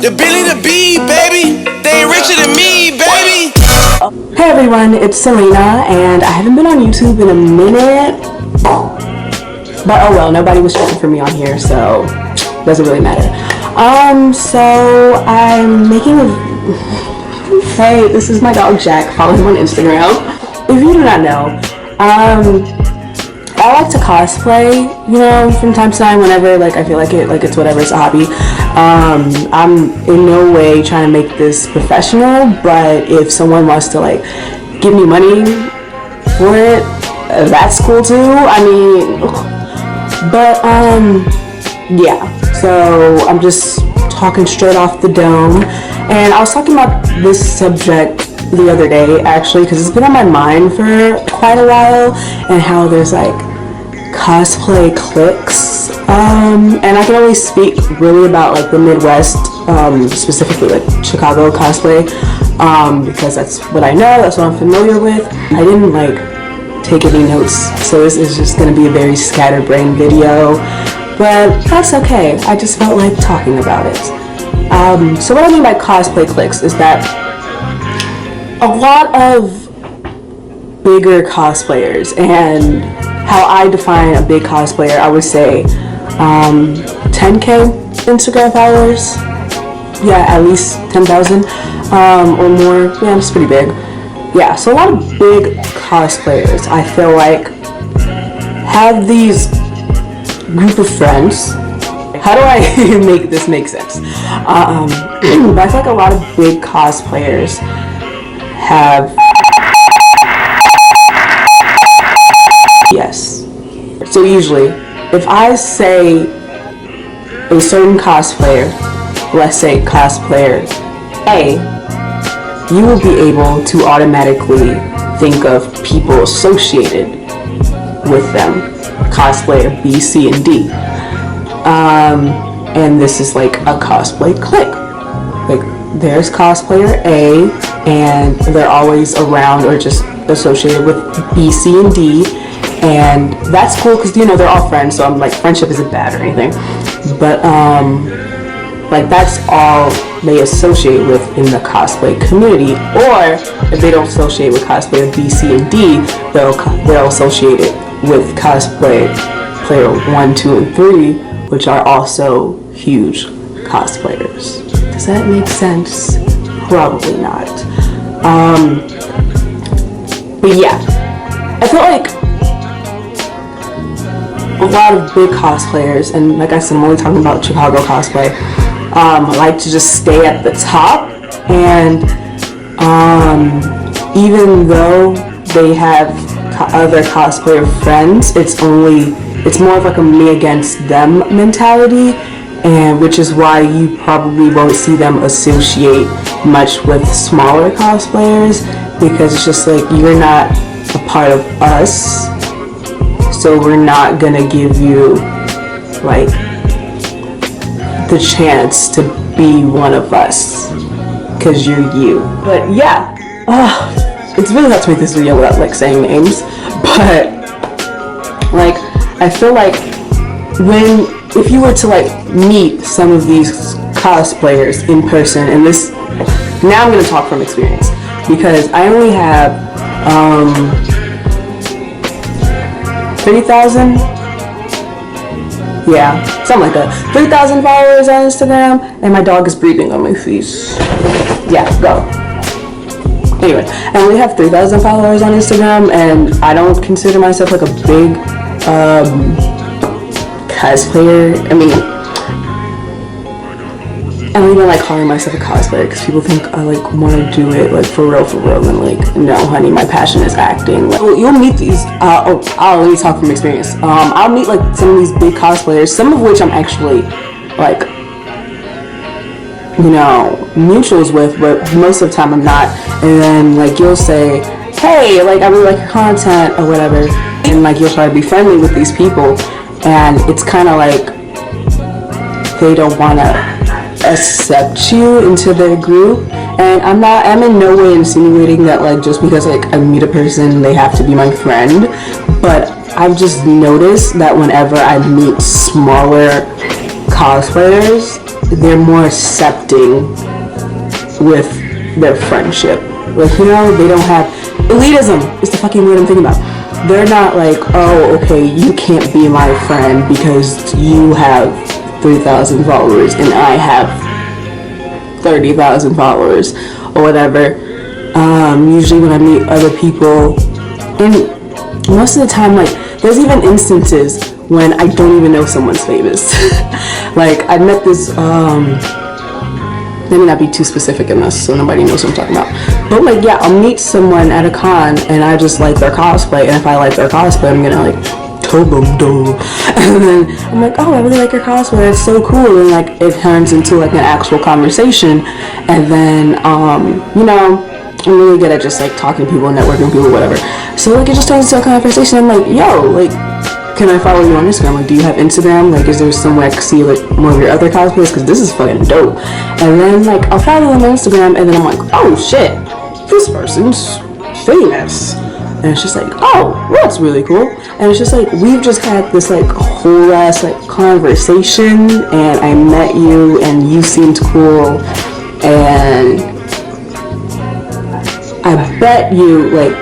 The Billy the Bee, baby. They ain't richer than me, baby. Hey everyone, it's Selena, and I haven't been on YouTube in a minute. But oh well, nobody was checking for me on here, so doesn't really matter. So I'm making a... Hey, this is my dog Jack. Follow him on Instagram. If you do not know, I like to cosplay, you know, from time to time whenever, like, I feel like it, like it's whatever, it's a hobby. I'm in no way trying to make this professional, but if someone wants to, like, give me money for it, that's cool too. I mean, but, yeah, so I'm just talking straight off the dome, and I was talking about this subject the other day, actually, because it's been on my mind for quite a while, and how there's, like, cosplay cliques, and I can only speak really about, like, the Midwest, specifically, like, Chicago cosplay, because that's what I know, that's what I'm familiar with. I didn't, like, take any notes, so this is just going to be a very scatterbrained video, but that's okay. I just felt like talking about it. So what I mean by cosplay cliques is that a lot of bigger cosplayers, and how I define a big cosplayer, I would say 10K Instagram followers. Yeah, at least 10,000 or more. Yeah, it's pretty big. Yeah, so a lot of big cosplayers, I feel like, have these group of friends. How do I make this make sense? But I feel like a lot of big cosplayers have... Yes. So usually, if I say a certain cosplayer, let's say cosplayer A, you will be able to automatically think of people associated with them. Cosplayer B, C, and D. And this is like a cosplay clique. Like, there's cosplayer A, and they're always around or just associated with B, C, and D. And that's cool because, you know, they're all friends, so I'm like, friendship isn't bad or anything. But, like, that's all they associate with in the cosplay community. Or if they don't associate with cosplayer B, C, and D, they'll associate it with cosplay player 1, 2, and 3, which are also huge cosplayers. Does that make sense? Probably not. But yeah, I feel like a lot of big cosplayers, and like I said, I'm only talking about Chicago cosplay, like to just stay at the top, and even though they have other cosplayer friends, it's more of like a me against them mentality, and which is why you probably won't see them associate much with smaller cosplayers, because it's just like, you're not a part of us, so we're not gonna give you like the chance to be one of us because you're you. But yeah, it's really hard to make this video without like saying names, but like, I feel like if you were to like meet some of these cosplayers in person, and this, now I'm gonna talk from experience, because I only have 3,000, yeah, something like that, 3,000 followers on Instagram, and my dog is breathing on my face. Yeah, go. Anyway, I only have 3,000 followers on Instagram, and I don't consider myself like a big cosplayer. I mean, I don't even like calling myself a cosplayer because people think I like want to do it like for real, and like, no honey, my passion is acting. Like, you'll meet these, I'll only talk from experience. I'll meet like some of these big cosplayers, some of which I'm actually like, you know, mutuals with, but most of the time I'm not. And then like, you'll say, hey, like, I really like your content or whatever, and like, you'll try to be friendly with these people, and it's kind of like they don't want to accept you into their group. And I'm in no way insinuating that like, just because like I meet a person they have to be my friend, but I've just noticed that whenever I meet smaller cosplayers, they're more accepting with their friendship. Like, you know, they don't have elitism is the fucking word I'm thinking about. They're not like, oh, okay, you can't be my friend because you have 3,000 followers and I have 30,000 followers or whatever. Usually when I meet other people, and most of the time, like, there's even instances when I don't even know someone's famous. Like, I met this, let me not be too specific in this so nobody knows what I'm talking about. But, like, yeah, I'll meet someone at a con and I just like their cosplay, and if I like their cosplay, I'm gonna, like, tell them, duh. And then I'm like, oh, I really like your cosplay, it's so cool. And, like, it turns into, like, an actual conversation. And then, you know, I'm really good at just, like, talking to people, networking people, whatever. So, like, it just turns into a conversation. I'm like, yo, like, can I follow you on Instagram? Like, do you have Instagram? Like, is there somewhere I can see, like, more of your other cosplays? Because this is fucking dope. And then, like, I'll follow them on Instagram, and then I'm like, oh, shit, this person's famous. And it's just like, oh, that's really cool. And it's just like, we've just had this, like, whole ass, like, conversation, and I met you, and you seemed cool, and I bet you, like,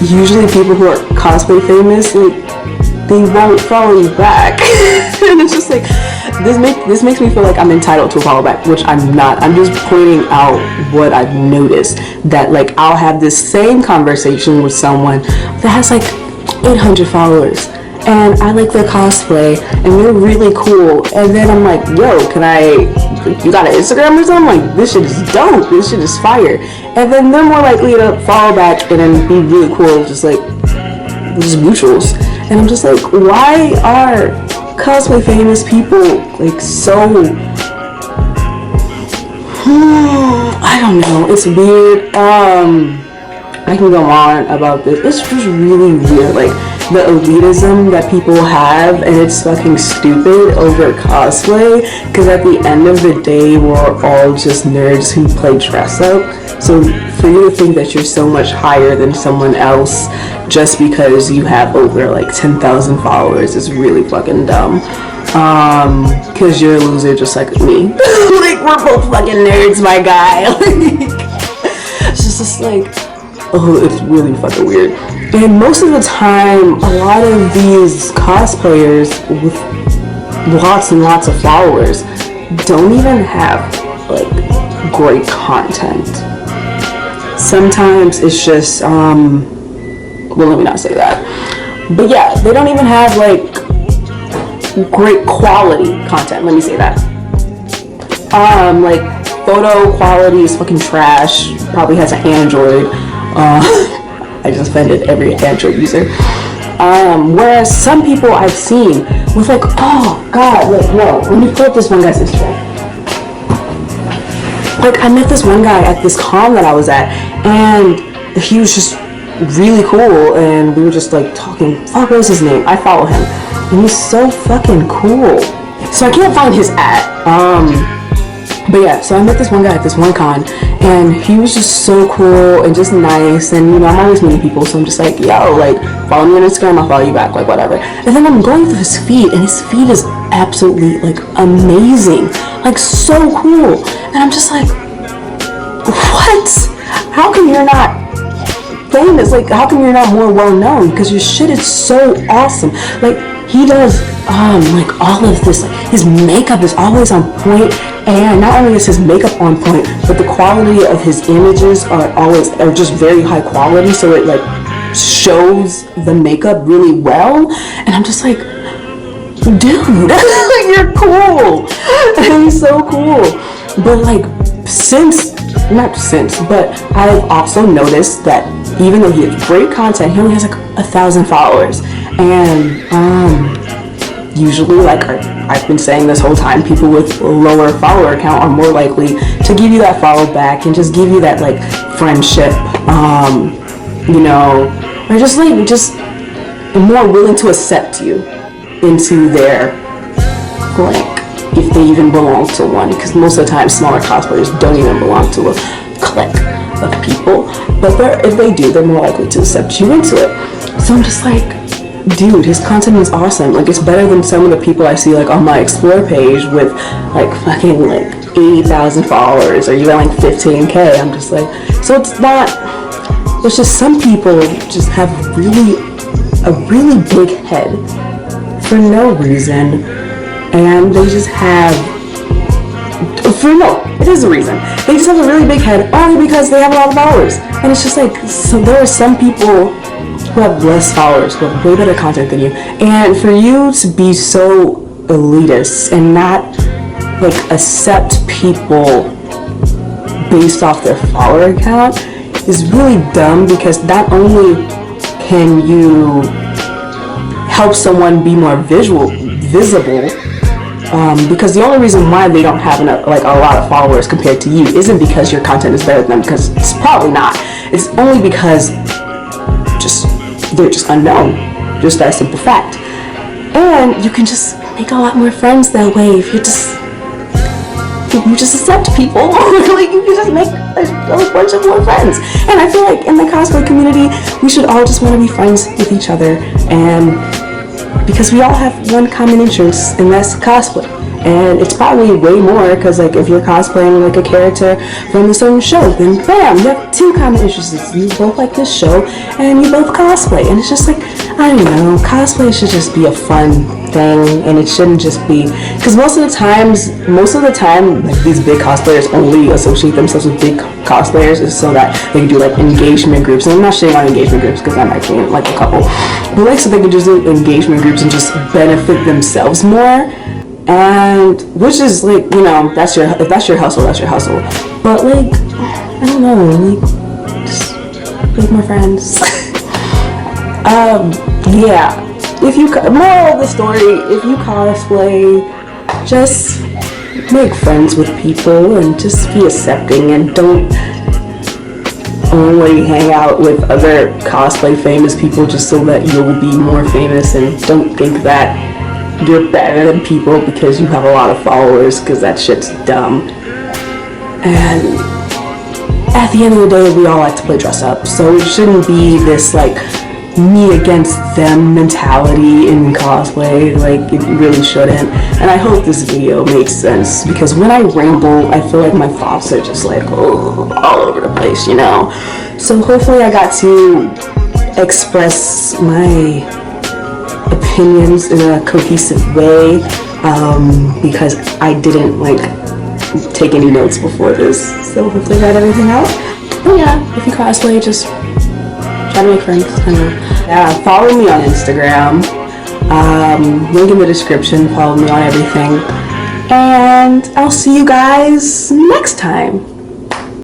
usually people who are cosplay famous, like, they won't follow you back. And it's just like, this makes me feel like I'm entitled to a follow back, which I'm not. I'm just pointing out what I've noticed, that, like, I'll have this same conversation with someone that has, like, 800 followers, and I like their cosplay, and they're really cool, and then I'm like, yo, you got an Instagram or something? Like, this shit is dope, this shit is fire. And then they're more likely to follow back and then be really cool, just like, just mutuals. And I'm just like, why are cosplay famous people, like, so, I don't know, it's weird. I can go on about this. It's just really weird, like, the elitism that people have, and it's fucking stupid over cosplay, because at the end of the day, we're all just nerds who play dress up. So for you to think that you're so much higher than someone else just because you have over, like, 10,000 followers is really fucking dumb. Because you're a loser just like me. Like, we're both fucking nerds, my guy. It's just like, oh, it's really fucking weird. And most of the time, a lot of these cosplayers with lots and lots of followers don't even have, like, great content. Sometimes it's just, well, let me not say that. But yeah, they don't even have, like, great quality content, let me say that. Like, photo quality is fucking trash, probably has an Android. I just offended every Android user. Whereas some people I've seen with, like, oh god, like, no, let me pull up this one guy's Instagram. Like, I met this one guy at this con that I was at, and he was just really cool, and we were just, like, talking. Fuck, what was his name? I follow him, and he's so fucking cool. So I can't find his at. But yeah, so I met this one guy at this one con, and he was just so cool and just nice, and, you know, I'm always meeting people, so I'm just like, yo, like, follow me on Instagram, I'll follow you back, like, whatever. And then I'm going through his feed, and his feed is absolutely, like, amazing, like, so cool, and I'm just like, what? How come you're not famous? Like, how come you're not more well-known? Because your shit is so awesome. Like, he does, like, all of this, like, his makeup is always on point, and not only is his makeup on point, but the quality of his images are just very high quality, so it, like, shows the makeup really well, and I'm just like, dude, you're cool, and he's so cool. But, like, but I've also noticed that even though he has great content, he only has, like, 1,000 followers, and, usually, like, I've been saying this whole time, people with a lower follower count are more likely to give you that follow back and just give you that, like, friendship, you know, or just, like, just more willing to accept you into their clique, if they even belong to one, because most of the time smaller cosplayers don't even belong to a clique of people, but if they do, they're more likely to accept you into it. So I'm just like, dude, his content is awesome. Like, it's better than some of the people I see like on my explore page with like fucking like 80,000 followers or even like 15K. I'm just like, so it's not, it's just some people just have a really big head for no reason, and they just have, it is a reason. They just have a really big head only because they have a lot of followers. And it's just like, so there are some people who have less followers, who have way better content than you. And for you to be so elitist and not like accept people based off their follower count is really dumb, because not only can you help someone be more visible, because the only reason why they don't have enough, like a lot of followers compared to you, isn't because your content is better than them, because it's probably not. It's only because they're just unknown, just that simple fact. And you can just make a lot more friends that way if you just accept people. Like, you can just make a bunch of more friends. And I feel like in the cosplay community, we should all just want to be friends with each other, and because we all have one common interest, and that's cosplay. And it's probably way more, because like if you're cosplaying like a character from a certain show, then bam, you have two common interests. You both like this show and you both cosplay. And it's just like, I don't know, cosplay should just be a fun thing, and it shouldn't just be, because most of the time like these big cosplayers only associate themselves with big cosplayers is so that they can do like engagement groups. And I'm not shitting on engagement groups because I'm actually in like a couple, but like so they can just do engagement groups and just benefit themselves more. And which is like, you know, if that's your hustle, that's your hustle. But like, I don't know, like, just make more friends. Yeah. If you, moral of the story, if you cosplay, just make friends with people and just be accepting, and don't only hang out with other cosplay famous people just so that you'll be more famous, and don't think that you're better than people because you have a lot of followers, because that shit's dumb. And at the end of the day, we all like to play dress up, so it shouldn't be this like me against them mentality in cosplay. Like, it really shouldn't. And I hope this video makes sense, because when I ramble, I feel like my thoughts are just like all over the place, you know. So hopefully I got to express my opinions in a cohesive way, because I didn't like take any notes before this, so hopefully I got everything out. But yeah, if you cosplay, just try to make friends. I don't know. Yeah, follow me on Instagram, link in the description. Follow me on everything, and I'll see you guys next time.